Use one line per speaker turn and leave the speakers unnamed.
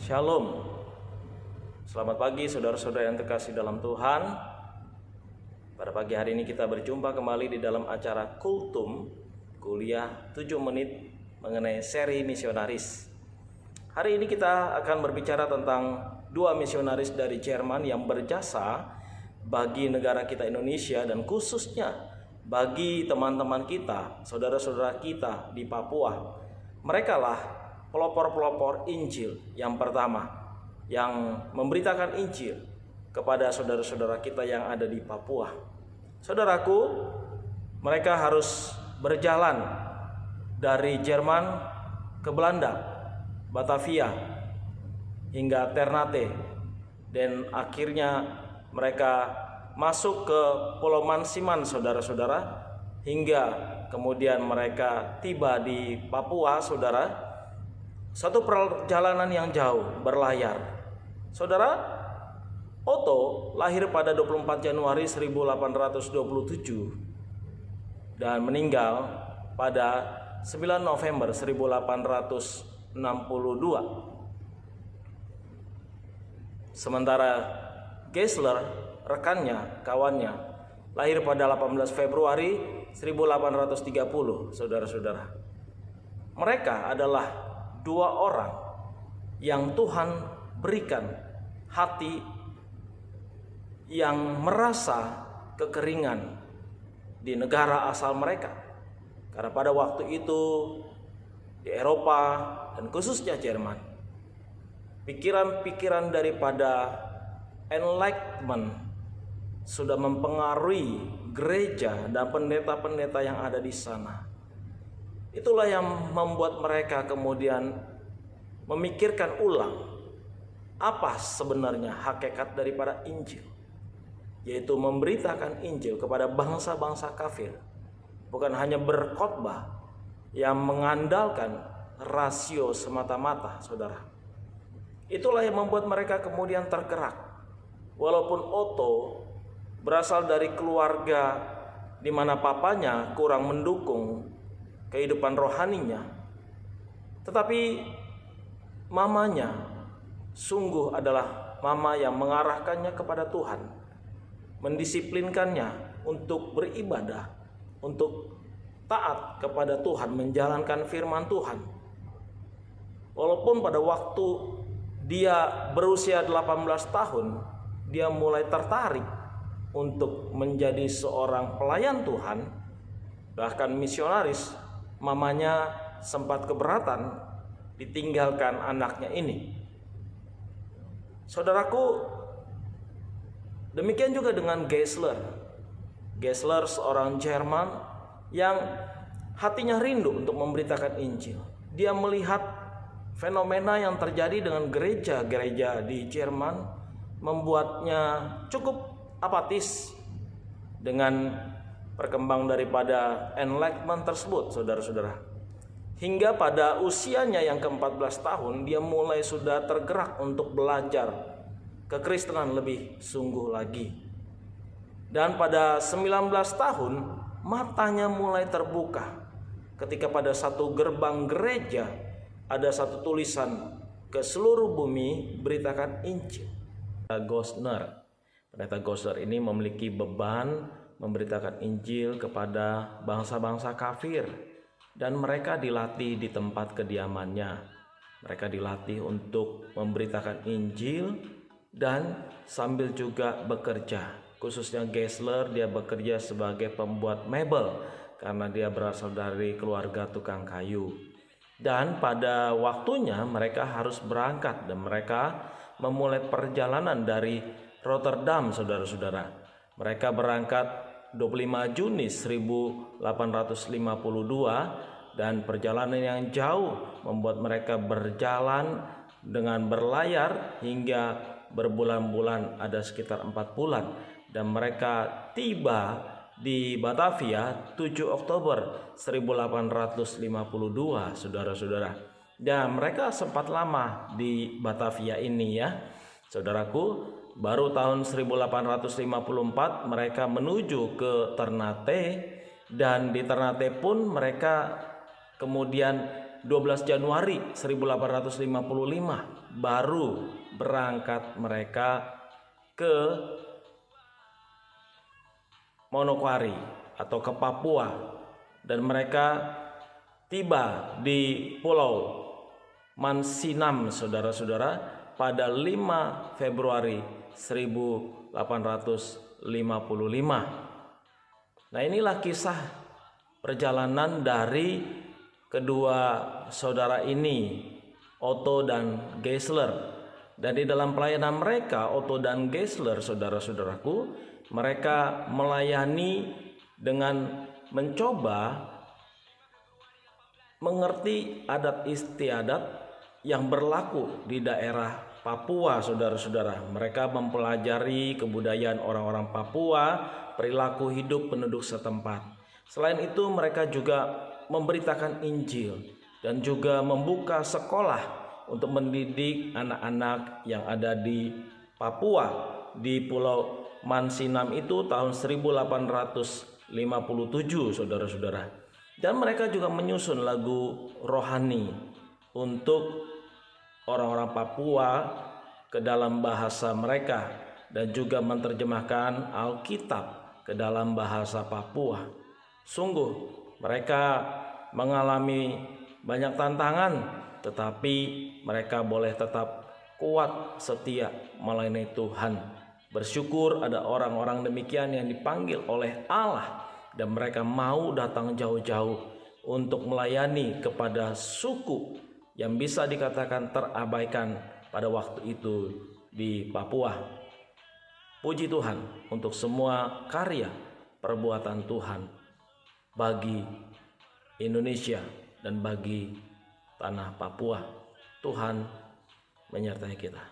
Shalom. Selamat pagi saudara-saudara yang terkasih dalam Tuhan. Pada pagi hari ini kita berjumpa kembali di dalam acara Kultum, kuliah 7 menit mengenai seri misionaris. Hari ini kita akan berbicara tentang dua misionaris dari Jerman yang berjasa bagi negara kita Indonesia dan khususnya bagi teman-teman kita, saudara-saudara kita di Papua. Mereka lah pelopor-pelopor Injil yang pertama yang memberitakan Injil kepada saudara-saudara kita yang ada di Papua. Saudaraku, mereka harus berjalan dari Jerman ke Belanda, Batavia hingga Ternate, dan akhirnya mereka masuk ke Pulau Mansiman, saudara-saudara, hingga kemudian mereka tiba di Papua, saudara. Satu perjalanan yang jauh berlayar. Saudara, Otto lahir pada 24 Januari 1827 dan meninggal pada 9 November 1862. Sementara Geisler, rekannya, kawannya, lahir pada 18 Februari 1830, saudara-saudara. Mereka adalah dua orang yang Tuhan berikan hati yang merasa kekeringan di negara asal mereka. Karena pada waktu itu di Eropa dan khususnya Jerman, pikiran-pikiran daripada Enlightenment sudah mempengaruhi gereja dan pendeta-pendeta yang ada di sana. Itulah yang membuat mereka kemudian memikirkan ulang apa sebenarnya hakikat daripada Injil, yaitu memberitakan Injil kepada bangsa-bangsa kafir, bukan hanya berkhotbah yang mengandalkan rasio semata-mata, saudara. Itulah yang membuat mereka kemudian tergerak. Walaupun Otto berasal dari keluarga di mana papanya kurang mendukung kehidupan rohaninya, tetapi mamanya sungguh adalah mama yang mengarahkannya kepada Tuhan, mendisiplinkannya untuk beribadah, untuk taat kepada Tuhan, menjalankan firman Tuhan. Walaupun pada waktu dia berusia 18 tahun, dia mulai tertarik untuk menjadi seorang pelayan Tuhan, bahkan misionaris. Mamanya sempat keberatan ditinggalkan anaknya ini. Saudaraku, demikian juga dengan Geisler. Geisler seorang Jerman yang hatinya rindu untuk memberitakan Injil. Dia melihat fenomena yang terjadi dengan gereja-gereja di Jerman membuatnya cukup apatis dengan perkembang daripada Enlightenment tersebut, saudara-saudara. Hingga pada usianya yang ke-14 tahun, dia mulai sudah tergerak untuk belajar kekristenan lebih sungguh lagi. Dan pada 19 tahun, matanya mulai terbuka ketika pada satu gerbang gereja ada satu tulisan, "Ke seluruh bumi beritakan Injil." Pendeta Gosner ini memiliki beban memberitakan Injil kepada bangsa-bangsa kafir, dan mereka dilatih di tempat kediamannya. Mereka dilatih untuk memberitakan Injil dan sambil juga bekerja. Khususnya Geisler, dia bekerja sebagai pembuat mebel karena dia berasal dari keluarga tukang kayu. Dan pada waktunya mereka harus berangkat dan mereka memulai perjalanan dari Rotterdam, saudara-saudara. Mereka berangkat 25 Juni 1852 dan perjalanan yang jauh membuat mereka berjalan dengan berlayar hingga berbulan-bulan, ada sekitar 4 bulan, dan mereka tiba di Batavia 7 Oktober 1852, saudara-saudara. Dan mereka sempat lama di Batavia ini, ya saudaraku. Baru tahun 1854 mereka menuju ke Ternate, dan di Ternate pun mereka kemudian 12 Januari 1855 baru berangkat mereka ke Manokwari atau ke Papua, dan mereka tiba di Pulau Mansinam, saudara-saudara, pada 5 Februari 1855. Nah, inilah kisah perjalanan dari kedua saudara ini, Otto dan Geisler. Dan di dalam pelayanan mereka, Otto dan Geisler, saudara-saudaraku, mereka melayani dengan mencoba mengerti adat istiadat yang berlaku di daerah Papua, saudara-saudara. Mereka mempelajari kebudayaan orang-orang Papua, perilaku hidup penduduk setempat. Selain itu, mereka juga memberitakan Injil dan juga membuka sekolah untuk mendidik anak-anak yang ada di Papua, di Pulau Mansinam itu tahun 1857, saudara-saudara. Dan mereka juga menyusun lagu rohani untuk orang-orang Papua ke dalam bahasa mereka, dan juga menerjemahkan Alkitab ke dalam bahasa Papua. Sungguh mereka mengalami banyak tantangan, tetapi mereka boleh tetap kuat setia melayani Tuhan. Bersyukur ada orang-orang demikian yang dipanggil oleh Allah, dan mereka mau datang jauh-jauh untuk melayani kepada suku yang bisa dikatakan terabaikan pada waktu itu di Papua. Puji Tuhan untuk semua karya perbuatan Tuhan bagi Indonesia dan bagi tanah Papua. Tuhan menyertai kita.